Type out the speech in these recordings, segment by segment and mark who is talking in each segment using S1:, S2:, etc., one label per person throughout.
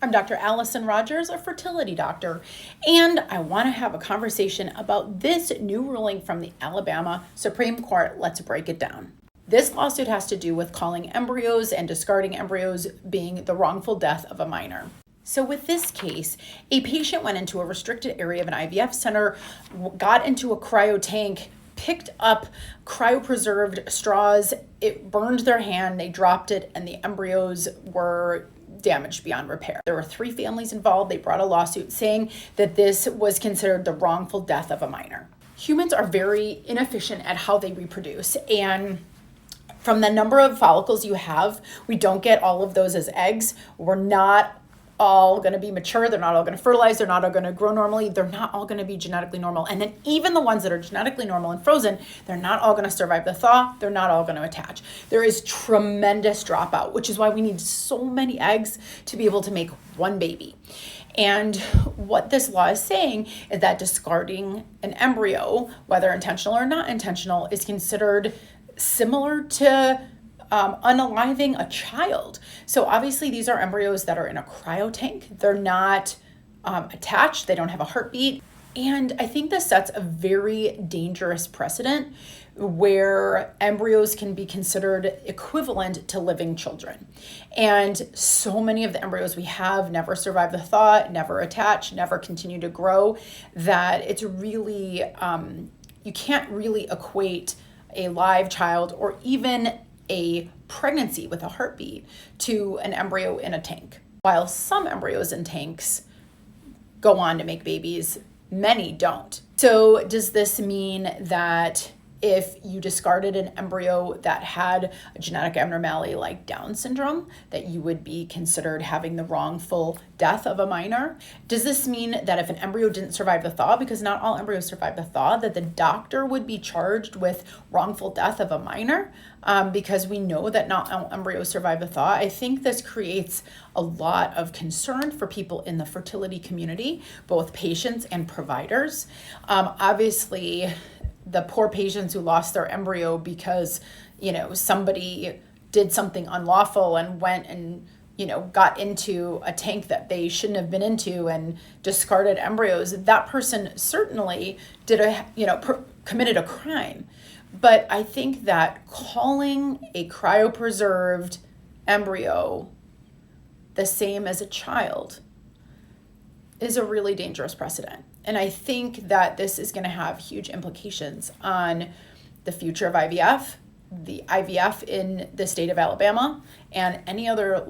S1: I'm Dr. Allison Rogers, a fertility doctor, and I want to have a conversation about this new ruling from the Alabama Supreme Court. Let's break it down. This lawsuit has to do with calling embryos and discarding embryos being the wrongful death of a minor. So with this case, a patient went into a restricted area of an IVF center, got into a cryo tank, picked up cryopreserved straws, it burned their hand, they dropped it, and the embryos were damaged beyond repair. There were 3 families involved. They brought a lawsuit saying that this was considered the wrongful death of a minor. Humans are very inefficient at how they reproduce, and from the number of follicles you have, we don't get all of those as eggs. We're not all going to be mature. They're not all going to fertilize. They're not all going to grow normally. They're not all going to be genetically normal. And then even the ones that are genetically normal and frozen, they're not all going to survive the thaw. They're not all going to attach. There is tremendous dropout, which is why we need so many eggs to be able to make one baby. And what this law is saying is that discarding an embryo, whether intentional or not intentional, is considered similar to unaliving a child. So obviously these are embryos that are in a cryo tank. They're not attached. They don't have a heartbeat. And I think this sets a very dangerous precedent where embryos can be considered equivalent to living children. And so many of the embryos we have never survive the thaw, never attach, never continue to grow, that it's really, you can't really equate a live child or even a pregnancy with a heartbeat to an embryo in a tank. While some embryos in tanks go on to make babies, many don't. So does this mean that if you discarded an embryo that had a genetic abnormality like Down syndrome, that you would be considered having the wrongful death of a minor? Does this mean that if an embryo didn't survive the thaw, because not all embryos survive the thaw, that the doctor would be charged with wrongful death of a minor? Because we know that not all embryos survive the thaw. I think this creates a lot of concern for people in the fertility community, both patients and providers. Obviously, the poor patients who lost their embryo because, somebody did something unlawful and went and, got into a tank that they shouldn't have been into and discarded embryos, that person certainly committed a crime. But I think that calling a cryopreserved embryo the same as a child is a really dangerous precedent. And I think that this is going to have huge implications on the future of IVF, the IVF in the state of Alabama, and any other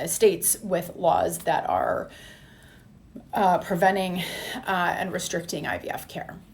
S1: states with laws that are preventing and restricting IVF care.